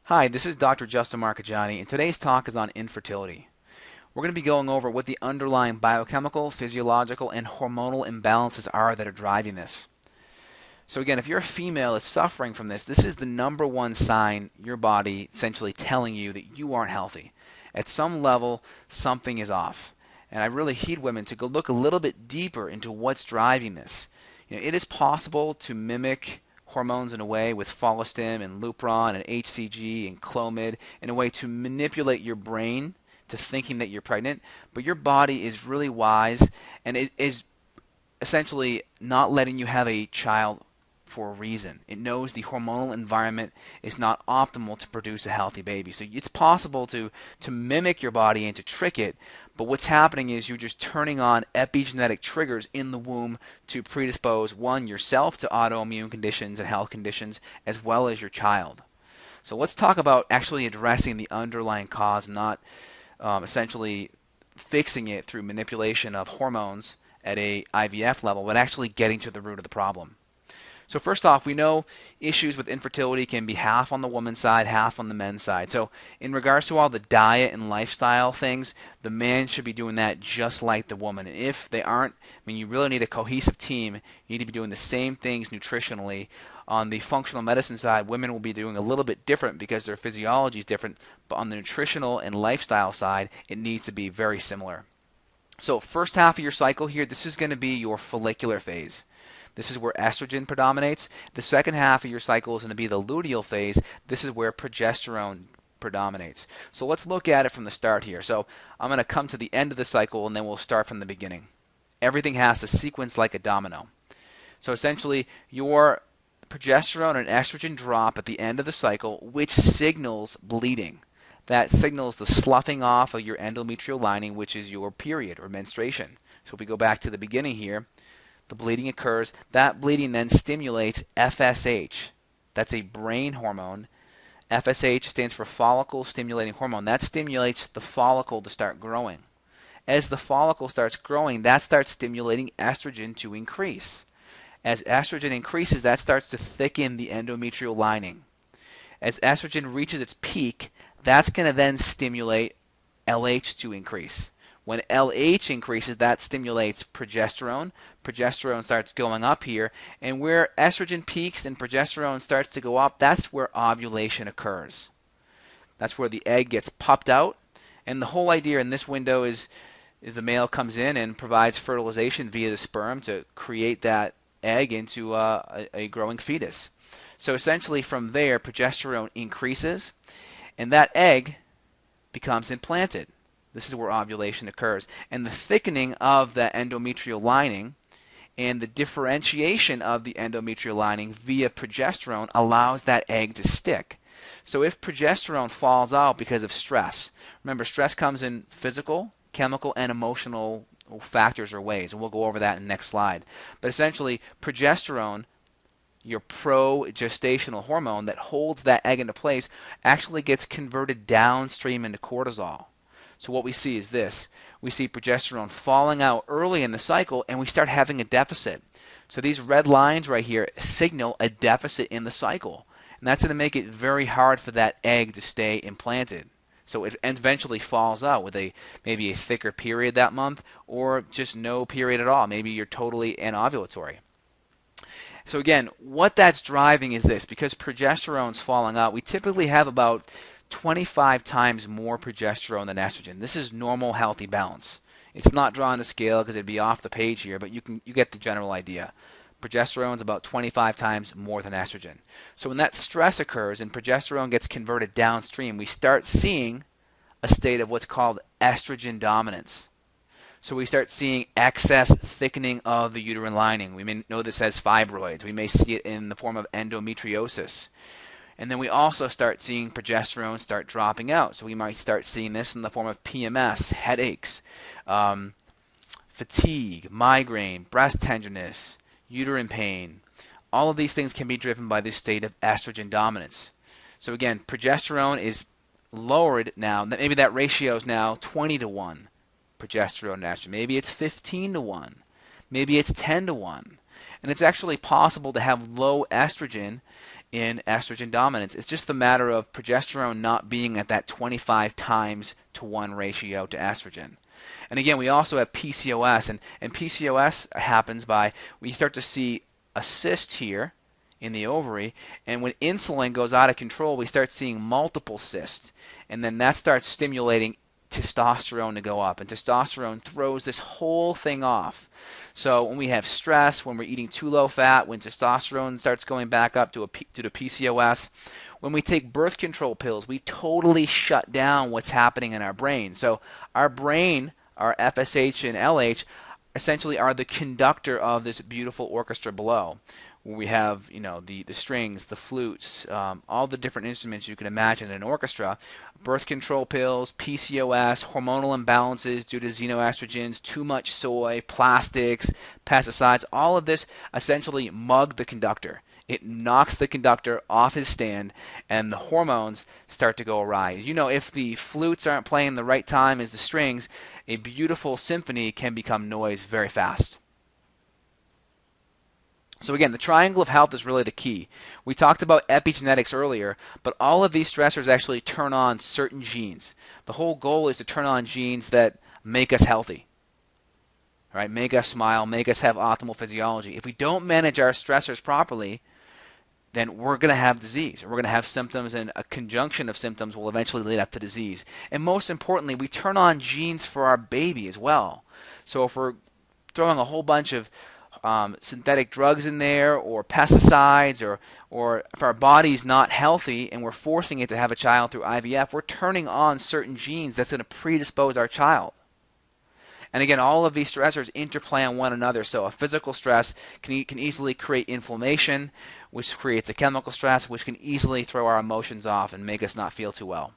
Hi, this is Dr. Justin Marcagiani, and today's talk is on infertility. We're going to be going over what the underlying biochemical, physiological, and hormonal imbalances are that are driving this. So again, if you're a female that's suffering from this is the number one sign your body essentially telling you that you aren't healthy. At some level, something is off. And I really heed women to go look a little bit deeper into what's driving this. It is possible to mimic hormones in a way with follistim and Lupron and HCG and Clomid in a way to manipulate your brain to thinking that you're pregnant, but your body is really wise and it is essentially not letting you have a child for a reason. It knows the hormonal environment is not optimal to produce a healthy baby. So it's possible to mimic your body and to trick it, but what's happening is you're just turning on epigenetic triggers in the womb to predispose, one, yourself to autoimmune conditions and health conditions, as well as your child. So let's talk about actually addressing the underlying cause, not essentially fixing it through manipulation of hormones at a IVF level, but actually getting to the root of the problem. So first off, we know issues with infertility can be half on the woman's side, half on the men's side. So in regards to all the diet and lifestyle things, the man should be doing that just like the woman. And if they aren't, you really need a cohesive team. You need to be doing the same things nutritionally. On the functional medicine side, women will be doing a little bit different because their physiology is different. But on the nutritional and lifestyle side, it needs to be very similar. So first half of your cycle here, this is going to be your follicular phase. This is where estrogen predominates. The second half of your cycle is going to be the luteal phase. This is where progesterone predominates. So let's look at it from the start here. So I'm going to come to the end of the cycle and then we'll start from the beginning. Everything has to sequence like a domino. So essentially your progesterone and estrogen drop at the end of the cycle, which signals bleeding. That signals the sloughing off of your endometrial lining, which is your period or menstruation. So if we go back to the beginning here, the bleeding occurs. That bleeding then stimulates FSH. That's a brain hormone. FSH stands for follicle stimulating hormone. That stimulates the follicle to start growing. As the follicle starts growing, that starts stimulating estrogen to increase. As estrogen increases, that starts to thicken the endometrial lining. As estrogen reaches its peak, that's going to then stimulate LH to increase. When LH increases, that stimulates progesterone. Progesterone starts going up here, and where estrogen peaks and progesterone starts to go up, that's where ovulation occurs. That's where the egg gets popped out, and the whole idea in this window is the male comes in and provides fertilization via the sperm to create that egg into a growing fetus. So essentially from there, progesterone increases, and that egg becomes implanted. This is where ovulation occurs. And the thickening of the endometrial lining and the differentiation of the endometrial lining via progesterone allows that egg to stick. So if progesterone falls out because of stress, remember stress comes in physical, chemical, and emotional factors or ways, and we'll go over that in the next slide. But essentially, progesterone, your progestational hormone that holds that egg into place, actually gets converted downstream into cortisol. So what we see is this. We see progesterone falling out early in the cycle, and we start having a deficit. So these red lines right here signal a deficit in the cycle. And that's going to make it very hard for that egg to stay implanted. So it eventually falls out with maybe a thicker period that month, or just no period at all. Maybe you're totally anovulatory. So again, what that's driving is this. Because progesterone's falling out, we typically have about 25 times more progesterone than estrogen. This is normal, healthy balance. It's not drawn to scale because it'd be off the page here, but you get the general idea. Progesterone is about 25 times more than estrogen. So when that stress occurs and progesterone gets converted downstream, we start seeing a state of what's called estrogen dominance. So we start seeing excess thickening of the uterine lining. We may know this as fibroids. We may see it in the form of endometriosis. And then we also start seeing progesterone start dropping out. So we might start seeing this in the form of PMS, headaches, fatigue, migraine, breast tenderness, uterine pain. All of these things can be driven by this state of estrogen dominance. So again, progesterone is lowered now. Maybe that ratio is now 20 to 1, progesterone and estrogen. Maybe it's 15 to 1. Maybe it's 10 to 1. And it's actually possible to have low estrogen in estrogen dominance. It's just the matter of progesterone not being at that 25:1 ratio to estrogen. And again, we also have PCOS, and PCOS happens by we start to see a cyst here in the ovary, and when insulin goes out of control, we start seeing multiple cysts, and then that starts stimulating testosterone to go up, and testosterone throws this whole thing off. So when we have stress, when we're eating too low fat, when testosterone starts going back up to the PCOS, when we take birth control pills, we totally shut down what's happening in our brain. So our brain, our FSH and LH, essentially are the conductor of this beautiful orchestra below, where we have, the strings, the flutes, all the different instruments you can imagine in an orchestra. Birth control pills, PCOS, hormonal imbalances due to xenoestrogens, too much soy, plastics, pesticides, all of this essentially mug the conductor. It knocks the conductor off his stand, and the hormones start to go awry. If the flutes aren't playing the right time as the strings, a beautiful symphony can become noise very fast. So again, the triangle of health is really the key. We talked about epigenetics earlier, but all of these stressors actually turn on certain genes. The whole goal is to turn on genes that make us healthy, right? Make us smile, make us have optimal physiology. If we don't manage our stressors properly, then we're going to have disease, or we're going to have symptoms, and a conjunction of symptoms will eventually lead up to disease. And most importantly, we turn on genes for our baby as well. So if we're throwing a whole bunch of synthetic drugs in there, or pesticides, or if our body's not healthy and we're forcing it to have a child through IVF, we're turning on certain genes that's going to predispose our child. And again, all of these stressors interplay on one another. So a physical stress can easily create inflammation, which creates a chemical stress, which can easily throw our emotions off and make us not feel too well.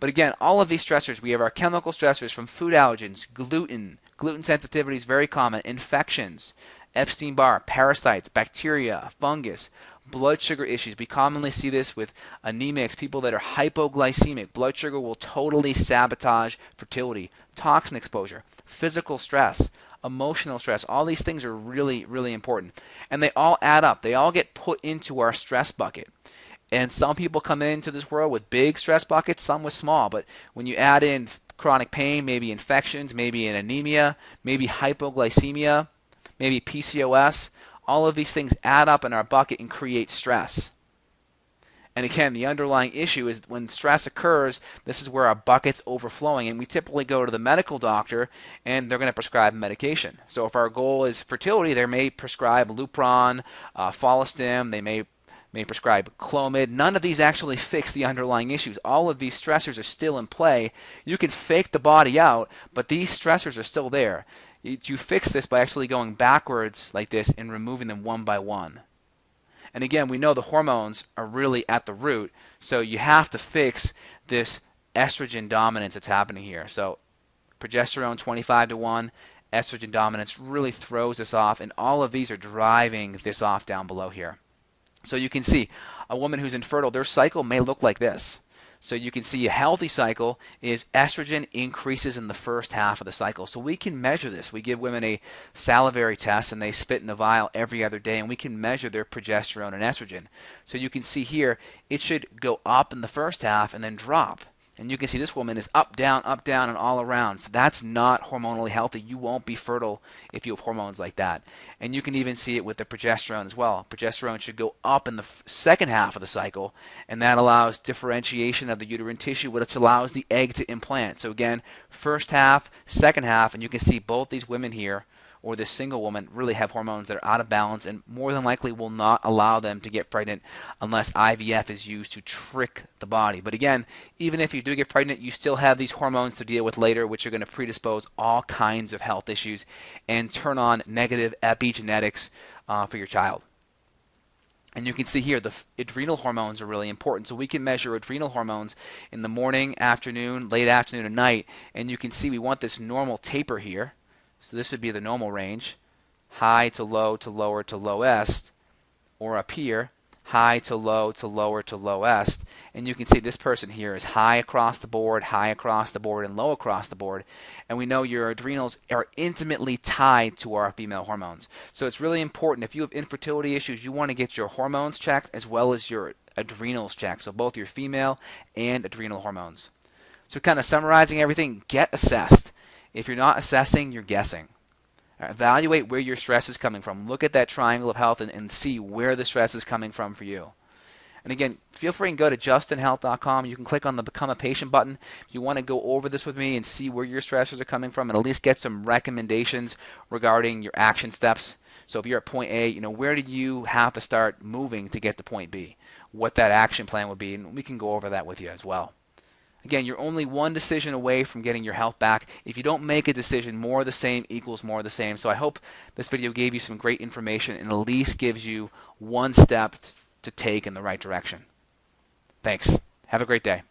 But again, all of these stressors, we have our chemical stressors from food allergens, gluten sensitivity is very common, infections, Epstein-Barr, parasites, bacteria, fungus, blood sugar issues. We commonly see this with anemics, people that are hypoglycemic. Blood sugar will totally sabotage fertility. Toxin exposure, physical stress, emotional stress. All these things are really, really important. And they all add up. They all get put into our stress bucket. And some people come into this world with big stress buckets, some with small. But when you add in chronic pain, maybe infections, maybe an anemia, maybe hypoglycemia, maybe PCOS, all of these things add up in our bucket and create stress. And again, the underlying issue is when stress occurs, this is where our bucket's overflowing, and we typically go to the medical doctor and they're going to prescribe medication. So if our goal is fertility, they may prescribe Lupron, Follistim, they may prescribe Clomid. None of these actually fix the underlying issues. All of these stressors are still in play. You can fake the body out, but these stressors are still there. You fix this by actually going backwards like this and removing them one by one. And again, we know the hormones are really at the root, so you have to fix this estrogen dominance that's happening here. So progesterone 25:1, estrogen dominance really throws this off, and all of these are driving this off down below here. So you can see a woman who's infertile, their cycle may look like this. So you can see a healthy cycle is estrogen increases in the first half of the cycle. So we can measure this. We give women a salivary test and they spit in the vial every other day, and we can measure their progesterone and estrogen. So you can see here it should go up in the first half and then drop. And you can see this woman is up, down, and all around. So that's not hormonally healthy. You won't be fertile if you have hormones like that. And you can even see it with the progesterone as well. Progesterone should go up in the second half of the cycle, and that allows differentiation of the uterine tissue, which allows the egg to implant. So again, first half, second half, and you can see both these women here, or this single woman, really have hormones that are out of balance and more than likely will not allow them to get pregnant unless IVF is used to trick the body. But again, even if you do get pregnant, you still have these hormones to deal with later, which are going to predispose all kinds of health issues and turn on negative epigenetics for your child. And you can see here the adrenal hormones are really important. So we can measure adrenal hormones in the morning, afternoon, late afternoon, and night. And you can see we want this normal taper here. So this would be the normal range, high to lower to lowest, or up here, high to lower to lowest. And you can see this person here is high across the board, and low across the board. And we know your adrenals are intimately tied to our female hormones. So it's really important if you have infertility issues, you want to get your hormones checked as well as your adrenals checked. So both your female and adrenal hormones. So kind of summarizing everything, get assessed. If you're not assessing, you're guessing. Evaluate where your stress is coming from. Look at that triangle of health and see where the stress is coming from for you. And again, feel free and go to justinhealth.com. You can click on the Become a Patient button. If you want to go over this with me and see where your stressors are coming from and at least get some recommendations regarding your action steps. So if you're at point A, where do you have to start moving to get to point B? What that action plan would be, and we can go over that with you as well. Again, you're only one decision away from getting your health back. If you don't make a decision, more of the same equals more of the same. So I hope this video gave you some great information and at least gives you one step to take in the right direction. Thanks. Have a great day.